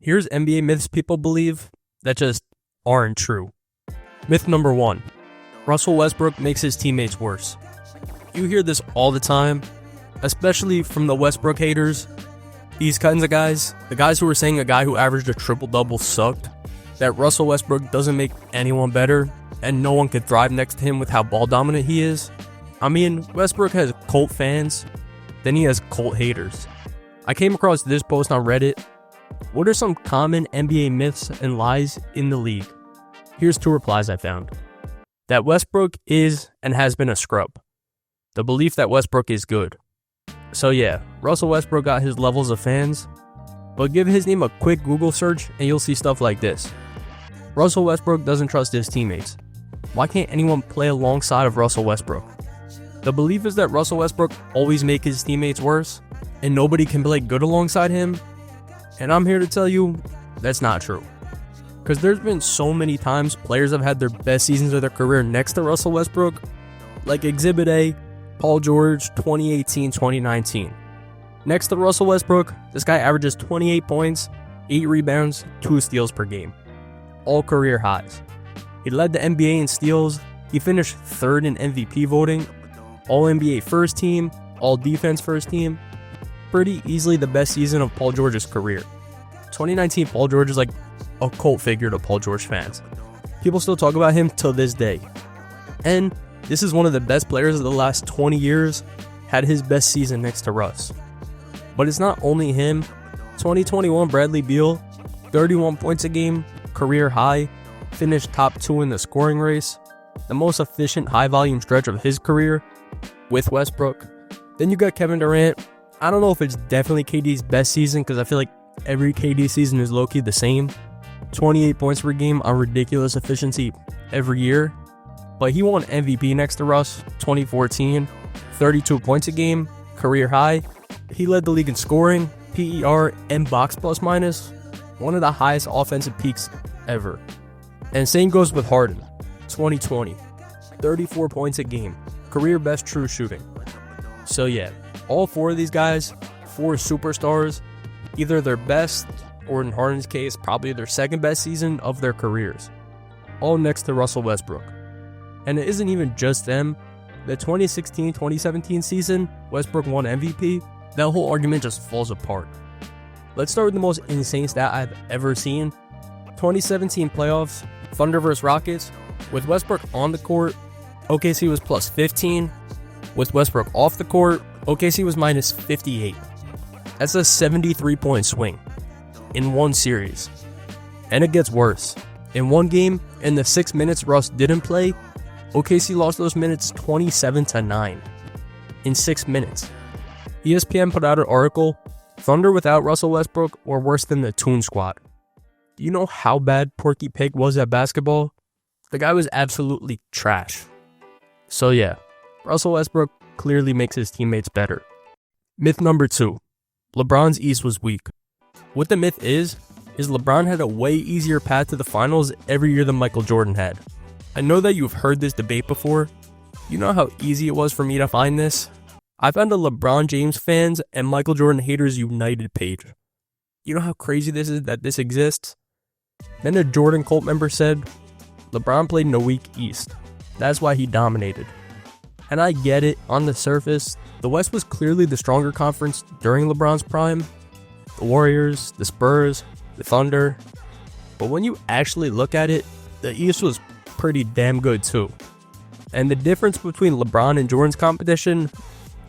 Here's NBA myths people believe that just aren't true. Myth number 1. Russell Westbrook makes his teammates worse. You hear this all the time, especially from the Westbrook haters. These kinds of guys, the guys who are saying a guy who averaged a triple-double sucked, that Russell Westbrook doesn't make anyone better, and no one could thrive next to him with how ball dominant he is. I mean, Westbrook has cult fans, then he has cult haters. I came across this post on Reddit. What are some common NBA myths and lies in the league? Here's 2 replies I found. That Westbrook is and has been a scrub. The belief that Westbrook is good. So yeah, Russell Westbrook got his levels of fans, but give his name a quick Google search and you'll see stuff like this. Russell Westbrook doesn't trust his teammates. Why can't anyone play alongside of Russell Westbrook? The belief is that Russell Westbrook always makes his teammates worse, and nobody can play good alongside him. And I'm here to tell you, that's not true. Because there's been so many times players have had their best seasons of their career next to Russell Westbrook, like Exhibit A, Paul George, 2018-2019. Next to Russell Westbrook, this guy averages 28 points, 8 rebounds, 2 steals per game. All career highs. He led the NBA in steals, he finished 3rd in MVP voting, All-NBA first team, All-Defense first team. Pretty easily the best season of Paul George's career. 2019 Paul George is like a cult figure to Paul George fans. People still talk about him till this day. And this is one of the best players of the last 20 years, had his best season next to Russ. But it's not only him. 2021 Bradley Beal, 31 points a game, career high, finished top 2 in the scoring race, the most efficient high volume stretch of his career with Westbrook. Then you got Kevin Durant. I don't know if it's definitely KD's best season because I feel like every KD season is low-key the same. 28 points per game on ridiculous efficiency every year. But he won MVP next to Russ, 2014, 32 points a game, career high. He led the league in scoring, PER, and box plus minus, one of the highest offensive peaks ever. And same goes with Harden, 2020, 34 points a game, career best true shooting. So yeah, all 4 of these guys, 4 superstars, either their best, or in Harden's case, probably their second best season of their careers. All next to Russell Westbrook. And it isn't even just them. The 2016-2017 season, Westbrook won MVP, that whole argument just falls apart. Let's start with the most insane stat I've ever seen. 2017 playoffs, Thunder vs Rockets. With Westbrook on the court, OKC was plus 15. With Westbrook off the court, OKC was minus 58. That's a 73-point swing in one series. And it gets worse. In one game, in the 6 minutes Russ didn't play, OKC lost those minutes 27-9 in 6 minutes. ESPN put out an article, Thunder without Russell Westbrook were worse than the Toon Squad. Do you know how bad Porky Pig was at basketball? The guy was absolutely trash. So yeah, Russell Westbrook clearly makes his teammates better. Myth number 2. LeBron's East was weak. What the myth is LeBron had a way easier path to the finals every year than Michael Jordan had. I know that you've heard this debate before. You know how easy it was for me to find this? I found a LeBron James fans and Michael Jordan haters united page. You know how crazy this is that this exists? Then a Jordan cult member said, LeBron played in a weak East. That's why he dominated. And I get it, on the surface, the West was clearly the stronger conference during LeBron's prime. The Warriors, the Spurs, the Thunder. But when you actually look at it, the East was pretty damn good too. And the difference between LeBron and Jordan's competition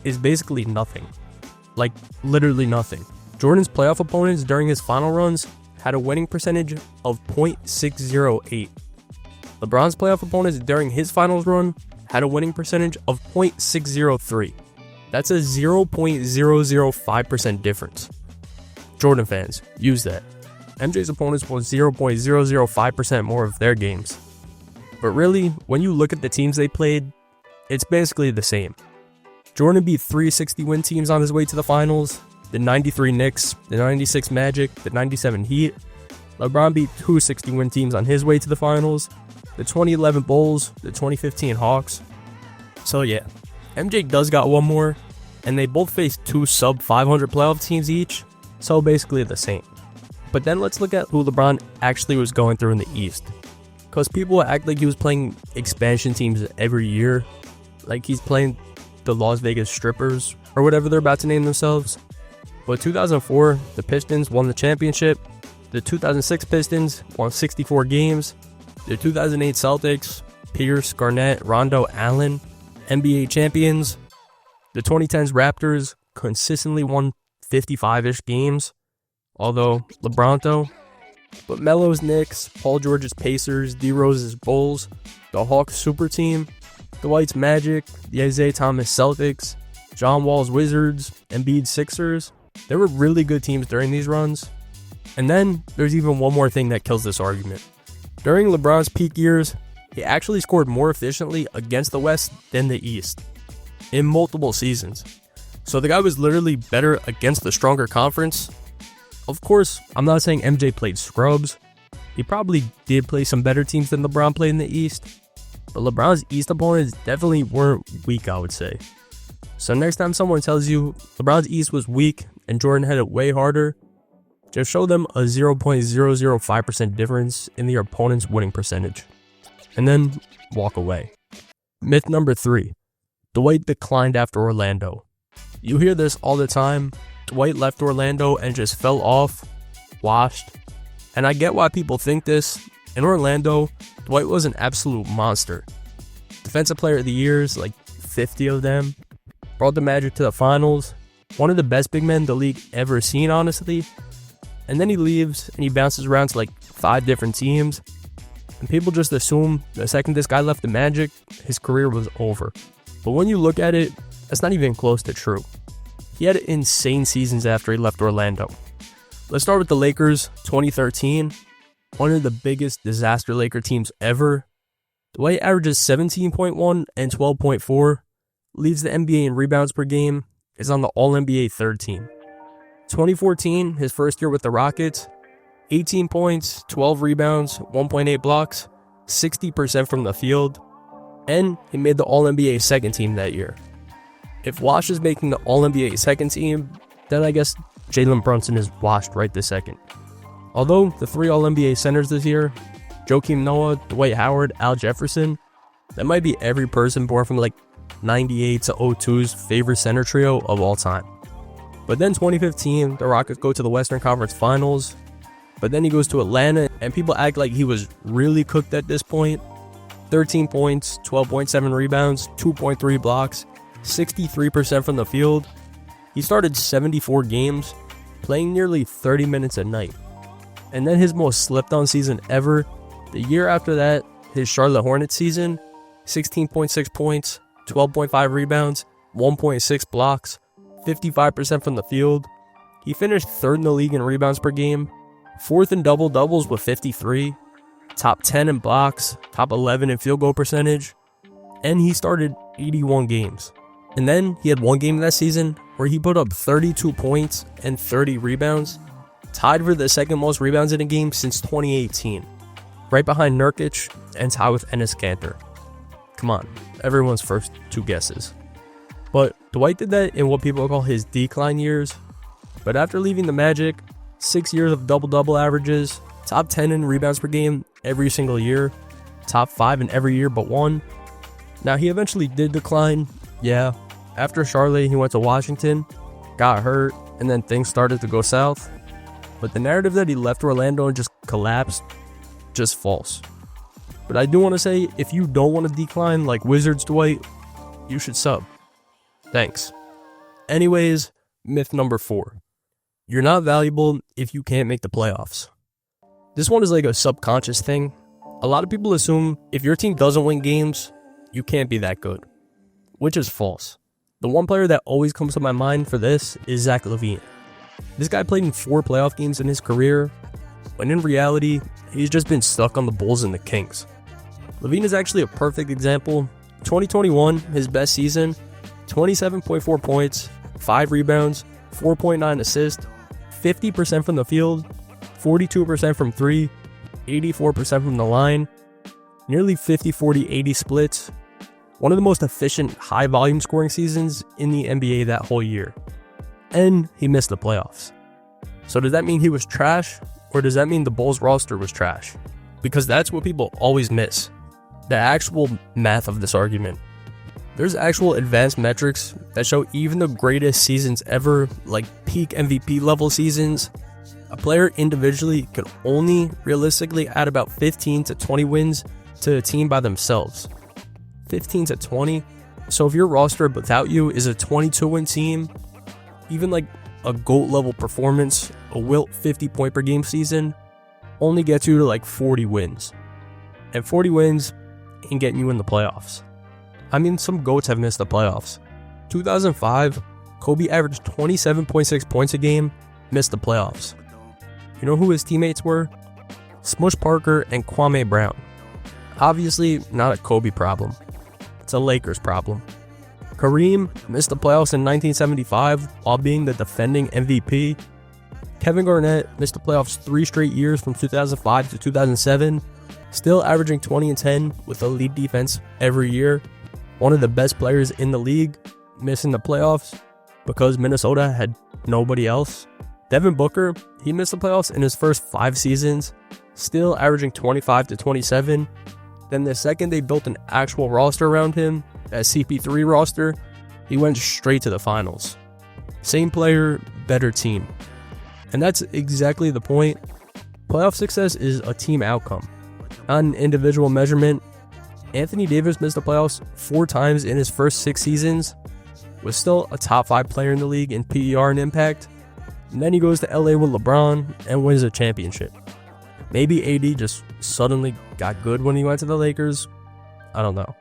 is basically nothing. Like, literally nothing. Jordan's playoff opponents during his final runs had a winning percentage of .608. LeBron's playoff opponents during his finals run had a winning percentage of .603. That's a 0.005% difference. Jordan fans, use that. MJ's opponents won 0.005% more of their games. But really, when you look at the teams they played, it's basically the same. Jordan beat 360 win teams on his way to the finals, the 93 Knicks, the 96 Magic, the 97 Heat. LeBron beat 260 win teams on his way to the finals, the 2011 Bulls, the 2015 Hawks. So yeah, MJ does got one more, and they both faced 2 sub 500 playoff teams each, so basically the same. But then let's look at who LeBron actually was going through in the East. Because people act like he was playing expansion teams every year. Like he's playing the Las Vegas Strippers or whatever they're about to name themselves. But 2004, the Pistons won the championship. The 2006 Pistons won 64 games. The 2008 Celtics, Pierce, Garnett, Rondo, Allen, NBA champions. The 2010s Raptors consistently won 55-ish games. Although LeBron though. But Melo's Knicks, Paul George's Pacers, D Rose's Bulls, the Hawks Super Team, Dwight's Magic, the Isaiah Thomas Celtics, John Wall's Wizards, Embiid's Sixers. There were really good teams during these runs. And then there's even one more thing that kills this argument. During LeBron's peak years, he actually scored more efficiently against the West than the East in multiple seasons. So the guy was literally better against the stronger conference. Of course, I'm not saying MJ played scrubs. He probably did play some better teams than LeBron played in the East. But LeBron's East opponents definitely weren't weak, I would say. So next time someone tells you LeBron's East was weak and Jordan had it way harder, just show them a 0.005% difference in their opponent's winning percentage. And then walk away. Myth number 3. Dwight declined after Orlando. You hear this all the time. Dwight left Orlando and just fell off, washed. And I get why people think this. In Orlando, Dwight was an absolute monster. Defensive Player of the Years, like 50 of them. Brought the Magic to the finals. One of the best big men the league ever seen, honestly. And then he leaves and he bounces around to like 5 different teams. And people just assume the second this guy left the Magic, his career was over. But when you look at it, that's not even close to true. He had insane seasons after he left Orlando. Let's start with the Lakers, 2013. One of the biggest disaster Laker teams ever. Dwight averages 17.1 and 12.4. Leads the NBA in rebounds per game. Is on the All-NBA third team. 2014, his first year with the Rockets. 18 points, 12 rebounds, 1.8 blocks, 60% from the field. And he made the All-NBA second team that year. If Wash is making the All-NBA second team, then I guess Jalen Brunson is washed right this second. Although the 3 All-NBA centers this year, Joakim Noah, Dwight Howard, Al Jefferson, that might be every person born from like 98 to 02's favorite center trio of all time. But then 2015, the Rockets go to the Western Conference Finals. But then he goes to Atlanta, and people act like he was really cooked at this point. 13 points, 12.7 rebounds, 2.3 blocks, 63% from the field. He started 74 games, playing nearly 30 minutes a night. And then his most slept-on season ever, the year after that, his Charlotte Hornets season, 16.6 points, 12.5 rebounds, 1.6 blocks, 55% from the field. He finished 3rd in the league in rebounds per game, 4th in double-doubles with 53, top 10 in blocks, top 11 in field goal percentage, and he started 81 games. And then he had one game that season where he put up 32 points and 30 rebounds, tied for the second most rebounds in a game since 2018, right behind Nurkic and tied with Enes Kanter. Come on, everyone's first 2 guesses. But Dwight did that in what people call his decline years. But after leaving the Magic, 6 years of double-double averages, top 10 in rebounds per game every single year, top 5 in every year but one. Now he eventually did decline, yeah. After Charlotte, he went to Washington, got hurt, and then things started to go south. But the narrative that he left Orlando and just collapsed, just false. But I do want to say, if you don't want to decline like Wizards Dwight, you should sub. Thanks. Anyways, myth number 4. You're not valuable if you can't make the playoffs. This one is like a subconscious thing. A lot of people assume if your team doesn't win games, you can't be that good, which is false. The one player that always comes to my mind for this is Zach LaVine. This guy played in 4 playoff games in his career, when in reality, he's just been stuck on the Bulls and the Kings. LaVine is actually a perfect example. 2021, his best season, 27.4 points, 5 rebounds, 4.9 assists, 50% from the field, 42% from 3, 84% from the line, nearly 50-40-80 splits. One of the most efficient high-volume scoring seasons in the NBA that whole year. And he missed the playoffs. So does that mean he was trash? Or does that mean the Bulls roster was trash? Because that's what people always miss. The actual math of this argument. There's actual advanced metrics that show even the greatest seasons ever, like peak MVP level seasons, a player individually could only realistically add about 15 to 20 wins to a team by themselves. 15 to 20? So if your roster without you is a 22-win team, even like a GOAT level performance, a Wilt 50 point per game season, only gets you to like 40 wins. And 40 wins ain't getting you in the playoffs. I mean, some GOATs have missed the playoffs. 2005, Kobe averaged 27.6 points a game, missed the playoffs. You know who his teammates were? Smush Parker and Kwame Brown. Obviously, not a Kobe problem. It's a Lakers problem. Kareem missed the playoffs in 1975 while being the defending MVP. Kevin Garnett missed the playoffs 3 straight years from 2005 to 2007, still averaging 20 and 10 with elite defense every year. One of the best players in the league, missing the playoffs because Minnesota had nobody else. Devin Booker, he missed the playoffs in his first 5 seasons, still averaging 25 to 27. Then the second they built an actual roster around him, that CP3 roster, he went straight to the finals. Same player, better team. And that's exactly the point. Playoff success is a team outcome, not an individual measurement. Anthony Davis missed the playoffs 4 times in his first 6 seasons, was still a top 5 player in the league in PER and impact, and then he goes to LA with LeBron and wins a championship. Maybe AD just suddenly got good when he went to the Lakers. I don't know.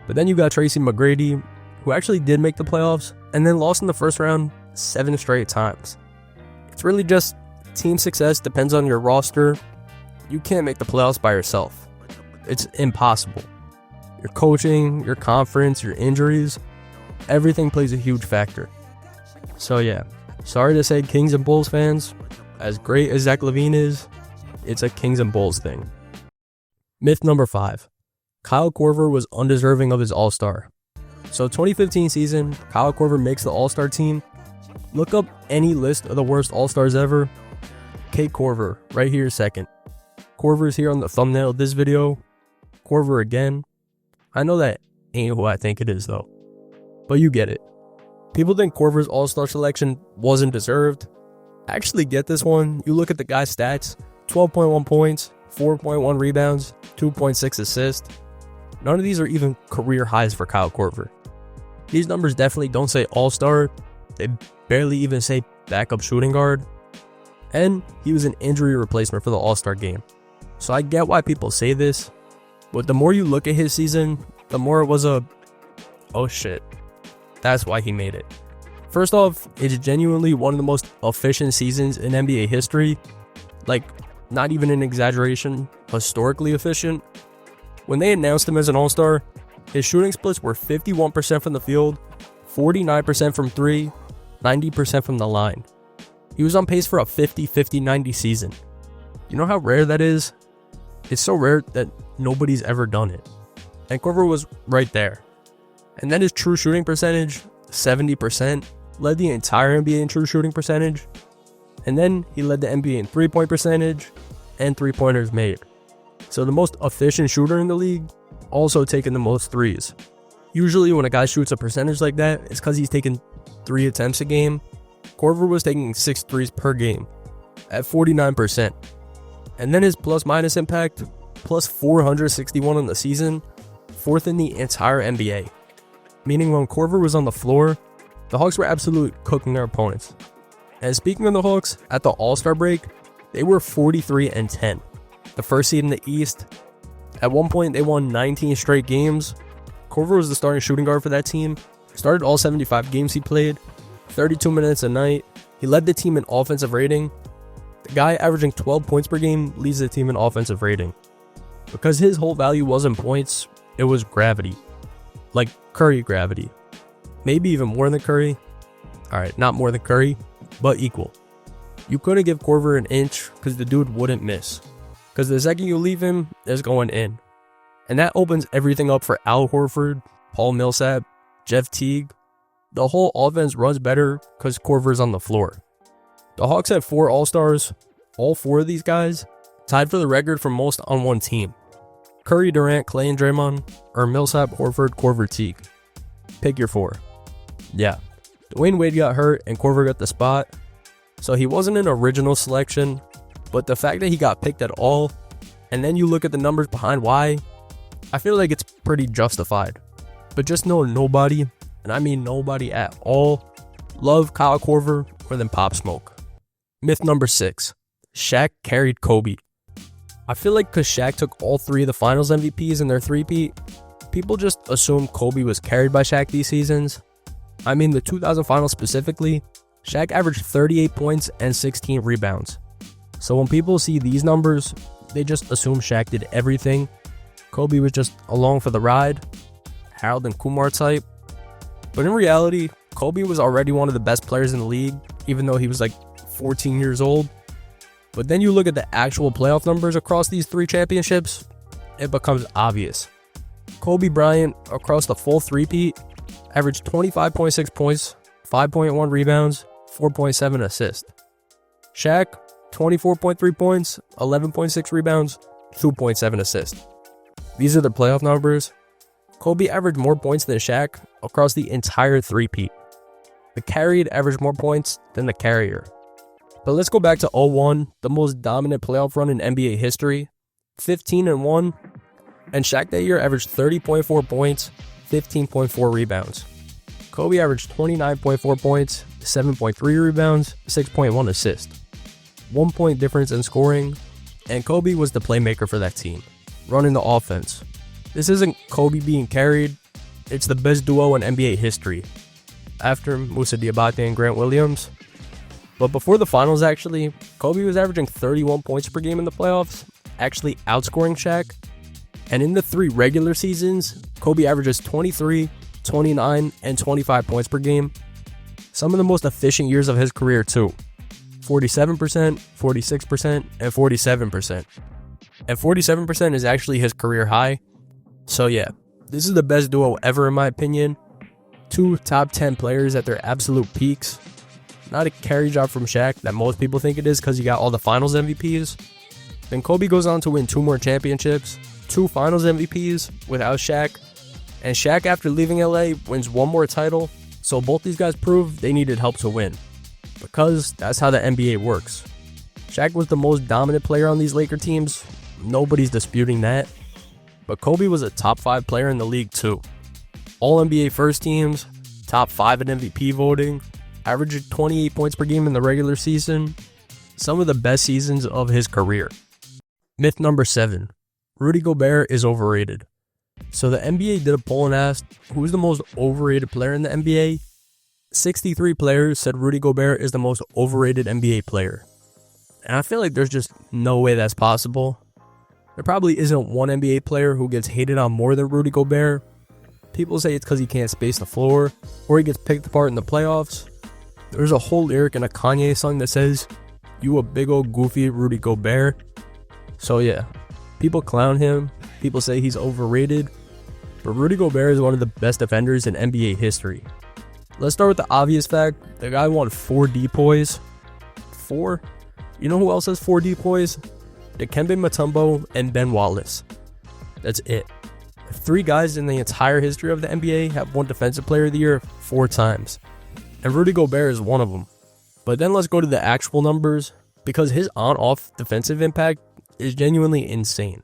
But then you got Tracy McGrady, who actually did make the playoffs, and then lost in the first round 7 straight times. It's really just team success depends on your roster. You can't make the playoffs by yourself. It's impossible. Your coaching, your conference, your injuries, everything plays a huge factor. So yeah, sorry to say, Kings and Bulls fans, as great as Zach LaVine is, it's a Kings and Bulls thing. Myth number 5. Kyle Korver was undeserving of his All-Star. So 2015 season, Kyle Korver makes the All-Star team. Look up any list of the worst All-Stars ever. Kate Korver, right here second. Korver's here on the thumbnail of this video. Korver again. I know that ain't who I think it is though, but you get it. People think Korver's All-Star selection wasn't deserved. Actually get this one. You look at the guy's stats, 12.1 points, 4.1 rebounds, 2.6 assists. None of these are even career highs for Kyle Korver. These numbers definitely don't say All-Star. They barely even say backup shooting guard. And he was an injury replacement for the All-Star game. So I get why people say this, but the more you look at his season, the more it was a, oh shit, that's why he made it. First off, it's genuinely one of the most efficient seasons in NBA history. Like, not even an exaggeration, historically efficient. When they announced him as an All-Star, his shooting splits were 51% from the field, 49% from 3, 90% from the line. He was on pace for a 50-50-90 season. You know how rare that is? It's so rare that nobody's ever done it. And Korver was right there. And then his true shooting percentage, 70%, led the entire NBA in true shooting percentage. And then he led the NBA in 3-point percentage and 3-pointers made. So the most efficient shooter in the league, also taking the most threes. Usually when a guy shoots a percentage like that, it's because he's taking 3 attempts a game. Korver was taking 6 threes per game at 49%. And then his plus-minus impact, plus 461 on the season, 4th in the entire NBA. Meaning when Korver was on the floor, the Hawks were absolutely cooking their opponents. And speaking of the Hawks, at the All-Star break, they were 43-10. The first seed in the East. At one point, they won 19 straight games. Korver was the starting shooting guard for that team. Started all 75 games he played. 32 minutes a night. He led the team in offensive rating. The guy averaging 12 points per game leads the team in offensive rating. Because his whole value wasn't points, it was gravity. Like Curry gravity. Maybe even more than Curry. Alright, not more than Curry, but equal. You couldn't give Korver an inch because the dude wouldn't miss. Because the second you leave him, it's going in. And that opens everything up for Al Horford, Paul Millsap, Jeff Teague. The whole offense runs better because Korver's on the floor. The Hawks had 4 All-Stars, all 4 of these guys tied for the record for most on one team. Curry, Durant, Clay, and Draymond, or Millsap, Horford, Korver, Teague. Pick your 4. Yeah, Dwayne Wade got hurt and Korver got the spot, so he wasn't an original selection, but the fact that he got picked at all, and then you look at the numbers behind why, I feel like it's pretty justified. But just know nobody, and I mean nobody at all, love Kyle Korver more than Pop Smoke. Myth number 6. Shaq carried Kobe. I feel like because Shaq took all 3 of the finals MVPs in their three-peat, people just assumed Kobe was carried by Shaq these seasons. I mean, the 2000 finals specifically, Shaq averaged 38 points and 16 rebounds. So when people see these numbers, they just assume Shaq did everything. Kobe was just along for the ride, Harold and Kumar type. But in reality, Kobe was already one of the best players in the league, even though he was like 14 years old. But then you look at the actual playoff numbers across these 3 championships, it becomes obvious. Kobe Bryant, across the full three-peat, averaged 25.6 points, 5.1 rebounds, 4.7 assists. Shaq, 24.3 points, 11.6 rebounds, 2.7 assists. These are the playoff numbers. Kobe averaged more points than Shaq across the entire three-peat. The carried averaged more points than the carrier. But let's go back to 01, the most dominant playoff run in NBA history. 15-1, and Shaq that year averaged 30.4 points, 15.4 rebounds. Kobe averaged 29.4 points, 7.3 rebounds, 6.1 assists. 1 point difference in scoring, and Kobe was the playmaker for that team, running the offense. This isn't Kobe being carried, it's the best duo in NBA history, after Musa Diabate and Grant Williams. But before the finals actually, Kobe was averaging 31 points per game in the playoffs, actually outscoring Shaq. And in the 3 regular seasons, Kobe averages 23, 29, and 25 points per game. Some of the most efficient years of his career too. 47%, 46%, and 47%. And 47% is actually his career high. So yeah, this is the best duo ever in my opinion. 2 top 10 players at their absolute peaks. Not a carry job from Shaq that most people think it is because he got all the finals MVPs. Then Kobe goes on to win 2 more championships, 2 finals MVPs without Shaq. And Shaq, after leaving LA, wins 1 more title. So both these guys prove they needed help to win. Because that's how the NBA works. Shaq was the most dominant player on these Laker teams. Nobody's disputing that. But Kobe was a top 5 player in the league too. All NBA first teams, top 5 in MVP voting, averaged 28 points per game in the regular season. Some of the best seasons of his career. Myth number 7. Rudy Gobert is overrated. So the NBA did a poll and asked, who's the most overrated player in the NBA? 63 players said Rudy Gobert is the most overrated NBA player. And I feel like there's just no way that's possible. There probably isn't one NBA player who gets hated on more than Rudy Gobert. People say it's because he can't space the floor, or he gets picked apart in the playoffs. There's a whole lyric in a Kanye song that says, "You a big old goofy Rudy Gobert." So yeah, people clown him, people say he's overrated, but Rudy Gobert is one of the best defenders in NBA history. Let's start with the obvious fact, the guy won 4 depoys. 4? You know who else has 4 depoys? Dikembe Mutombo and Ben Wallace. That's it. 3 guys in the entire history of the NBA have won Defensive Player of the Year 4 times. And Rudy Gobert is one of them. But then let's go to the actual numbers, because his on-off defensive impact is genuinely insane.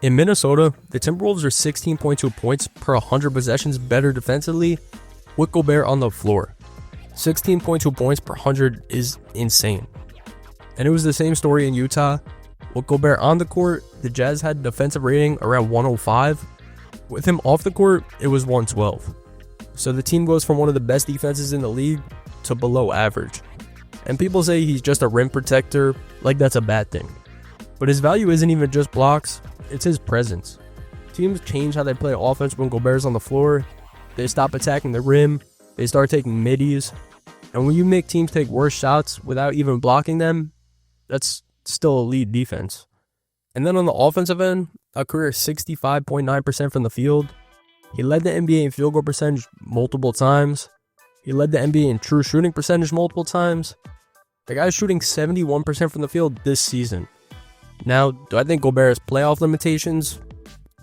In Minnesota, the Timberwolves are 16.2 points per 100 possessions better defensively with Gobert on the floor. 16.2 points per 100 is insane. And it was the same story in Utah. With Gobert on the court, the Jazz had a defensive rating around 105. With him off the court, it was 112. So the team goes from one of the best defenses in the league to below average. And people say he's just a rim protector, like that's a bad thing. But his value isn't even just blocks, it's his presence. Teams change how they play offense when Gobert's on the floor. They stop attacking the rim, they start taking middies. And when you make teams take worse shots without even blocking them, that's still elite defense. And then on the offensive end, a career 65.9% from the field. He led the NBA in field goal percentage multiple times. He led the NBA in true shooting percentage multiple times. The guy's shooting 71% from the field this season. Now, do I think Gobert has playoff limitations?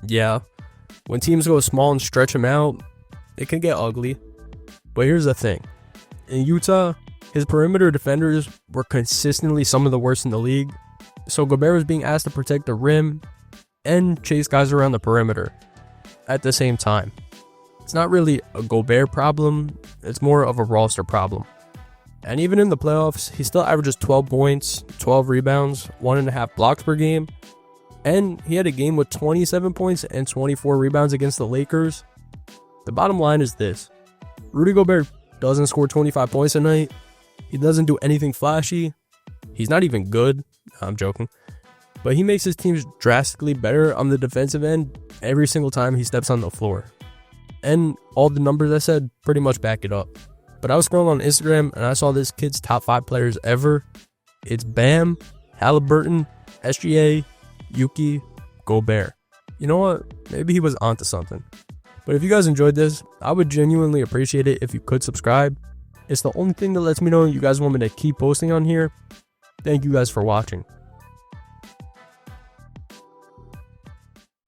Yeah. When teams go small and stretch him out, it can get ugly. But here's the thing. In Utah, his perimeter defenders were consistently some of the worst in the league. So Gobert was being asked to protect the rim and chase guys around the perimeter at the same time. It's not really a Gobert problem, it's more of a roster problem. And even in the playoffs, he still averages 12 points, 12 rebounds, 1.5 blocks per game. And he had a game with 27 points and 24 rebounds against the Lakers. The bottom line is this. Rudy Gobert doesn't score 25 points a night. He doesn't do anything flashy. He's not even good. I'm joking. But he makes his teams drastically better on the defensive end every single time he steps on the floor. And all the numbers I said pretty much back it up. But I was scrolling on Instagram and I saw this kid's top 5 players ever. It's Bam, Halliburton, SGA, Yuki, Gobert. You know what? Maybe he was onto something. But if you guys enjoyed this, I would genuinely appreciate it if you could subscribe. It's the only thing that lets me know you guys want me to keep posting on here. Thank you guys for watching.